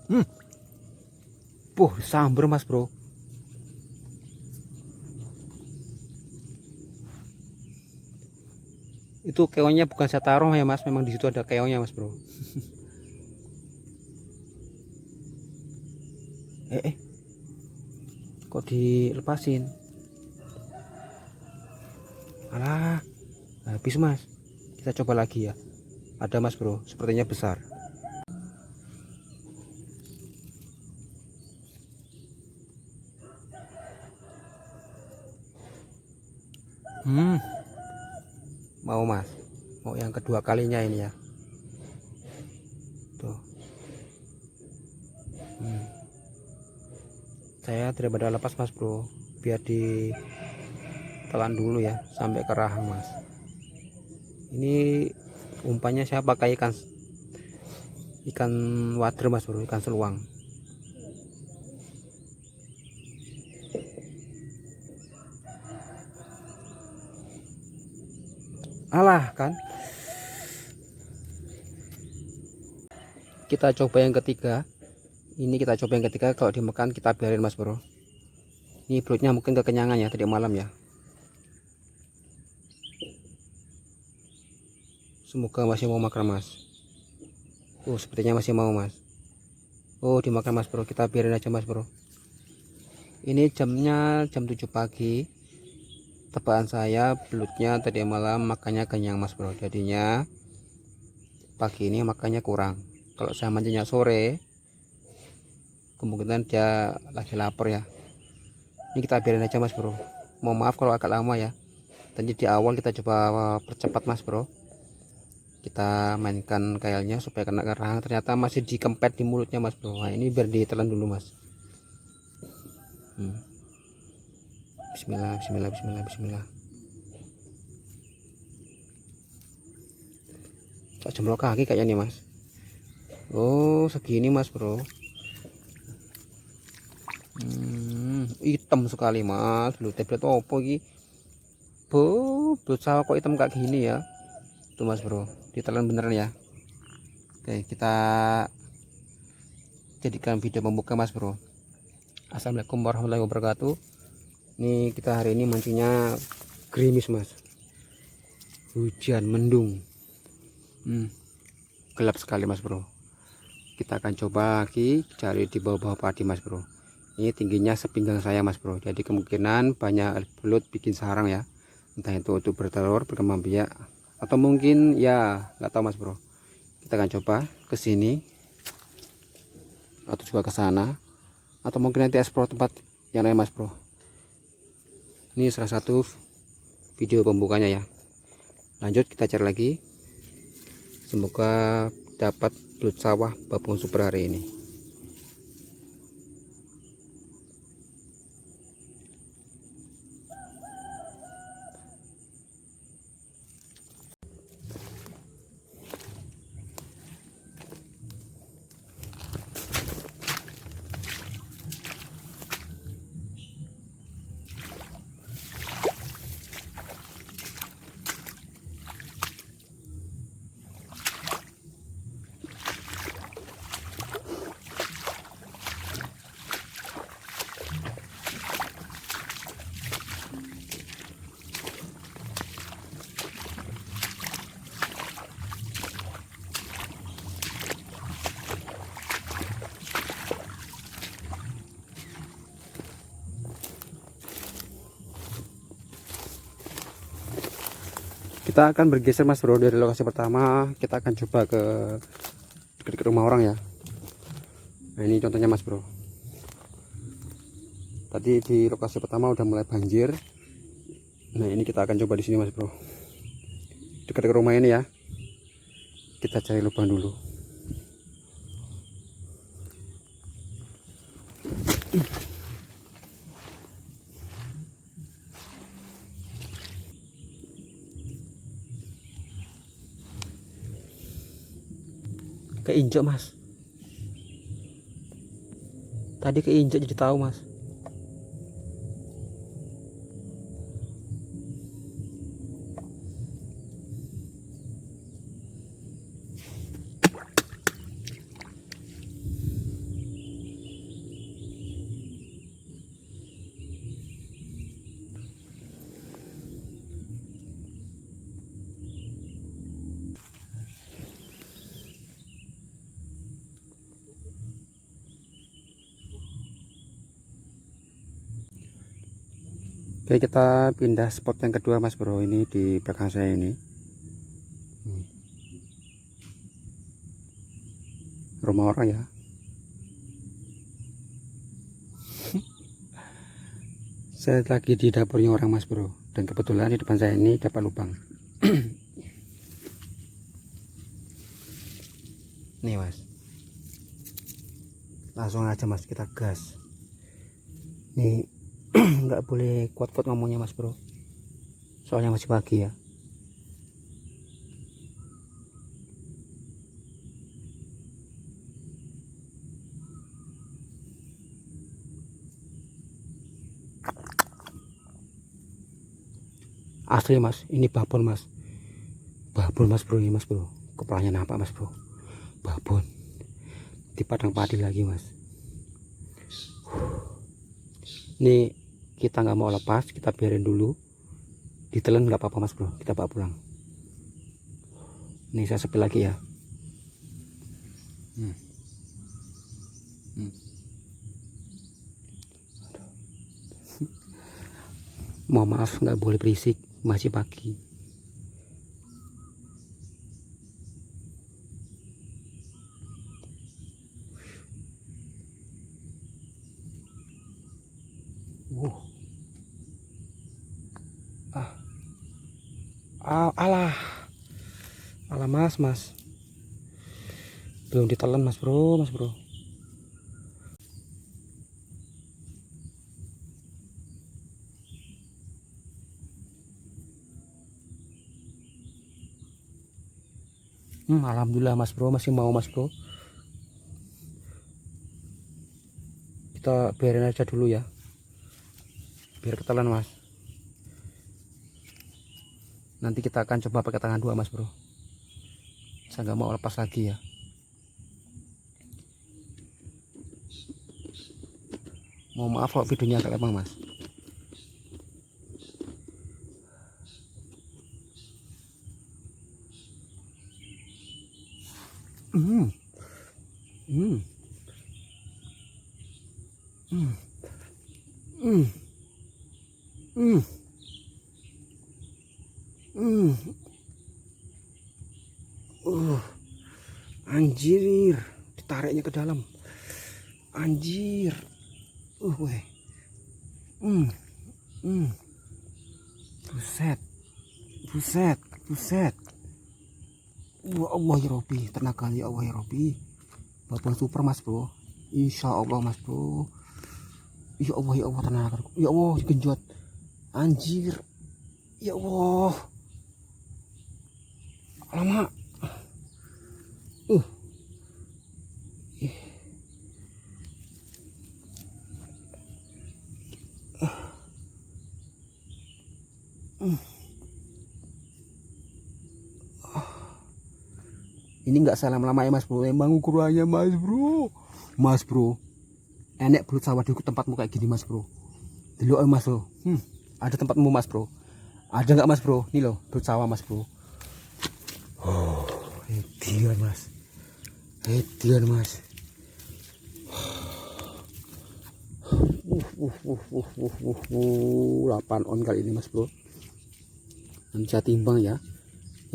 Hmm. Samber mas bro. Itu keongnya bukan saya taruh ya mas, memang di situ ada keongnya mas bro. Eh, kok dilepasin? Alah, habis mas. Kita coba lagi ya. Ada mas bro, sepertinya besar. Hmm, mau mas. Mau yang kedua kalinya ini ya. Tuh. Hmm. Saya daripada lepas mas bro, biar ditelan dulu ya sampai ke rahang mas. Ini umpannya saya pakai ikan wader mas bro, ikan seluang. Alah kan, kita coba yang ketiga. Ini kita coba yang ketiga, kalau dimakan kita biarin mas bro. Ini perutnya mungkin kekenyangan ya tadi malam ya. Semoga masih mau makan mas. Sepertinya masih mau mas. Dimakan mas bro, kita biarin aja mas bro. Ini jamnya jam 7 pagi. Tebakan saya belutnya tadi malam makanya kenyang mas bro. Jadinya pagi ini makannya kurang. Kalau saya mancingnya sore, kemungkinan dia lagi lapar ya. Ini kita biarin aja mas bro. Mohon maaf kalau agak lama ya. Tadi di awal kita coba percepat mas bro. Kita mainkan kailnya supaya kena kerang, ternyata masih dikempet di mulutnya mas bro. Nah ini biar ditelan dulu mas. Bismillah, bismillah, bismillah, bismillah. Tak jemlok kaki kayaknya nih mas. Segini mas bro. Hitam sekali mas. Belut opo iki. Belut sawah kok hitam kayak gini ya. Tuh mas bro, ditelan beneran ya. Oke, kita jadikan video pembuka mas bro. Assalamualaikum warahmatullahi wabarakatuh. Ini kita hari ini mancingnya gerimis mas. Hujan mendung. Gelap sekali mas bro. Kita akan coba lagi cari di bawah-bawah padi mas bro. Ini tingginya sepinggang saya mas bro, jadi kemungkinan banyak belut bikin sarang ya, entah itu untuk bertelur, berkembang biak, atau mungkin ya nggak tahu mas bro. Kita akan coba ke sini atau juga ke sana, atau mungkin nanti eksplor tempat yang lain mas bro. Ini salah satu video pembukanya ya. Lanjut kita cari lagi, semoga dapat belut sawah babon super hari ini. Kita akan bergeser mas bro dari lokasi pertama. Kita akan coba ke dekat rumah orang ya. Nah ini contohnya mas bro. Tadi di lokasi pertama udah mulai banjir. Nah ini kita akan coba di sini mas bro. Dekat rumah ini ya. Kita cari lubang dulu. Keinjak mas. Tadi keinjak jadi tahu mas. Oke, kita pindah spot yang kedua mas bro. Ini di belakang saya ini rumah orang ya. Saya lagi di dapurnya orang mas bro, dan kebetulan di depan saya ini dapat lubang. Nih mas, langsung aja mas, kita gas. Nih nggak boleh kuat-kuat ngomongnya mas bro, soalnya masih pagi ya. Asli mas, ini babon mas, babon mas bro, ini mas bro, kepalanya nampak mas bro, babon di padang padi lagi mas. Ini kita nggak mau lepas, kita biarin dulu, ditelan nggak apa-apa mas bro, kita bawa pulang. Ini saya sepi lagi ya. Mohon maaf, nggak boleh berisik, masih pagi. Alah, alah mas, belum ditelan mas bro, alhamdulillah mas bro, masih mau mas bro. Kita biarin aja dulu ya, biar ketelan mas. Nanti kita akan coba pakai tangan dua mas bro, saya nggak mau lepas lagi ya. Mohon maaf kalau videonya agak lama mas. Hmm. Hmm. Hmm. Hmm. Hmm. Hmm. Anjir, ditariknya ke dalam. Anjir. Weh. Hmm. Hmm. Buset. Buset. Buset. Allah ya Robbi, tenaga ya Allah ya Robbi. Babon super mas bro, insya Allah mas bro. Ya Allah tenaga, ya Allah genjot. Anjir, ya Allah. Lama. Uh. Ini nggak salah lama ya mas bro, emang ukurannya mas bro, enek belut sawah di tempatmu kayak gini mas bro. Dulu mas bro, ada tempatmu mas bro, ada nggak mas bro? Nih loh belut sawah mas bro. Oh, hedian mas, hedian mas. 8 on kali ini mas bro. Nanti saya timbang ya,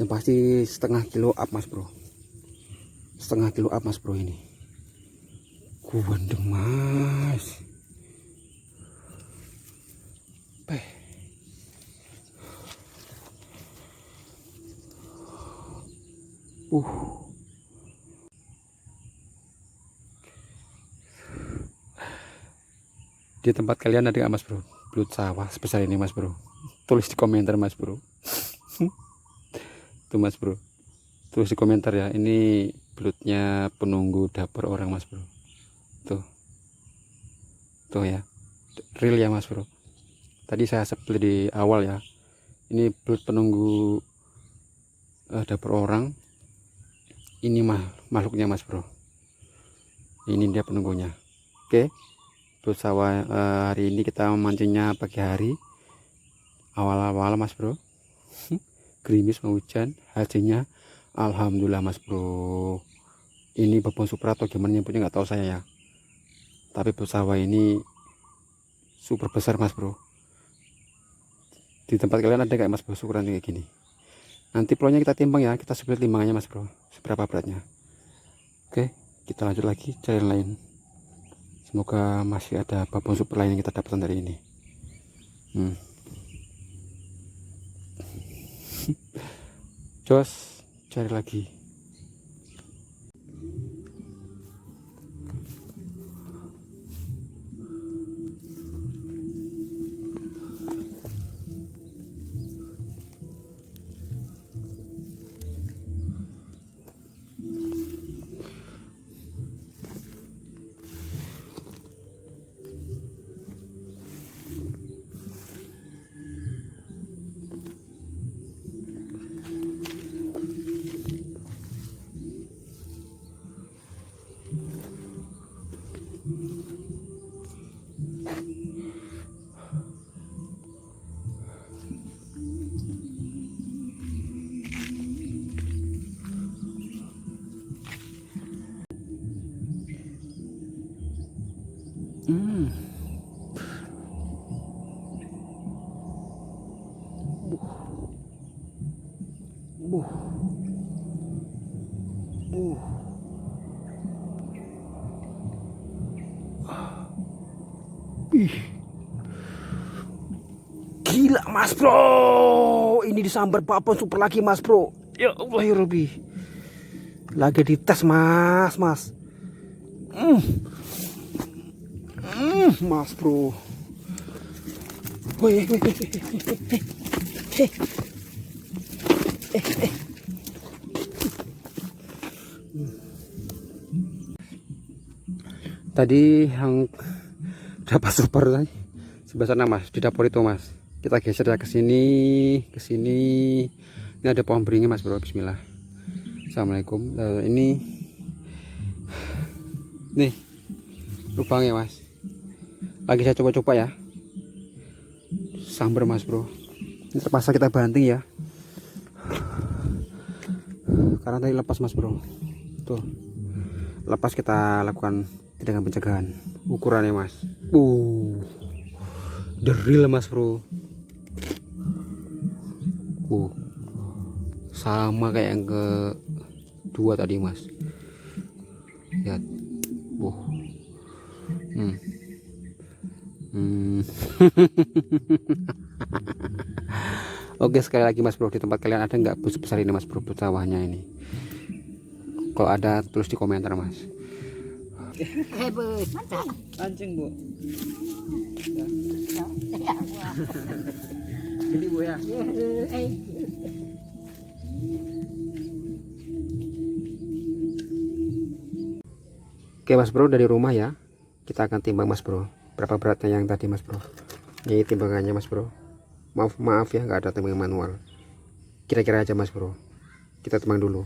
yang pasti setengah kilo up mas bro, setengah kilo up mas bro. Ini kuandeng mas. Di tempat kalian ada nggak mas bro belut sawah sebesar ini mas bro? Tulis di komentar mas bro. Tuh mas bro, tulis di komentar ya, ini belutnya penunggu dapur orang mas bro. Tuh ya, real ya mas bro. Tadi saya seperti di awal ya, ini belut penunggu dapur orang. Ini makhluknya mas bro, ini dia penunggunya. Oke, belut sawah hari ini kita memancingnya pagi hari awal-awal mas bro. Gerimis mau hujan, hasilnya alhamdulillah mas bro. Ini babon super atau gimana nyebutnya nggak tahu saya ya, tapi belut sawah ini super besar mas bro. Di tempat kalian ada kayak mas bro ukuran kayak gini. Nanti plonya kita timbang ya, kita seperti timbangannya mas bro, seberapa beratnya. Oke, kita lanjut lagi cari yang lain. Semoga masih ada babon super lain yang kita dapatkan dari ini. Jos, cari lagi. Gila mas bro, ini disambar babon super lagi mas bro. Ya Allah ya Rabbi, lagi dites mas mas bro. Woi, tadi yang dapat super tadi sebelah sana mas, di dapur itu mas. Kita geser ya ke sini, ke sini. Ini ada pohon beringin mas bro. Bismillah. Assalamualaikum. Ini nih lubangnya mas. Lagi saya coba-coba ya. Sambar mas bro. Ini terpaksa kita banting ya. Karena tadi lepas mas bro. Tuh. Lepas kita lakukan tindakan pencegahan. Ukurannya mas. Deril mas bro. Sama kayak yang kedua tadi mas. Lihat. Oke, sekali lagi mas bro, di tempat kalian ada nggak bus besar ini mas bro, bus sawahnya ini? Kalau ada tulis di komentar mas. Anjing bu. Jadi bu ya. Oke mas bro, dari rumah ya kita akan timbang mas bro, berapa beratnya yang tadi mas bro. Ini timbangannya mas bro. Maaf ya, nggak ada timbangan manual, kira-kira aja mas bro. Kita timbang dulu.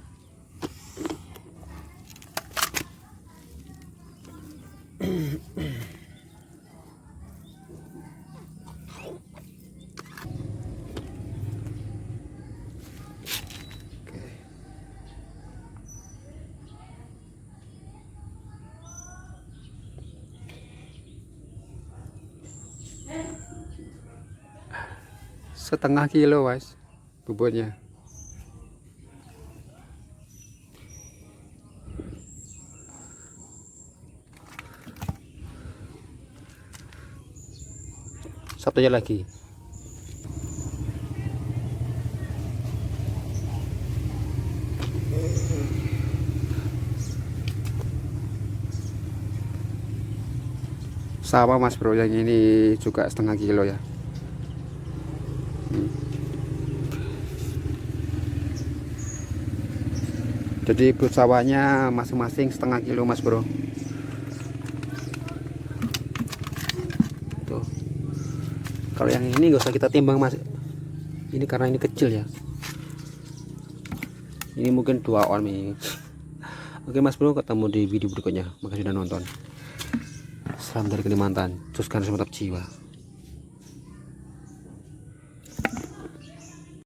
Setengah kilo guys bobotnya. Satunya lagi. Sama mas bro, yang ini juga setengah kilo ya. Jadi bot sawahnya masing-masing setengah kilo mas bro. Tuh. Kalau yang ini nggak usah kita timbang mas. Ini karena ini kecil ya. Ini mungkin 2 on nih. Oke mas bro, ketemu di video berikutnya. Makasih sudah nonton. Salam dari Kalimantan, teruskan semangat jiwa.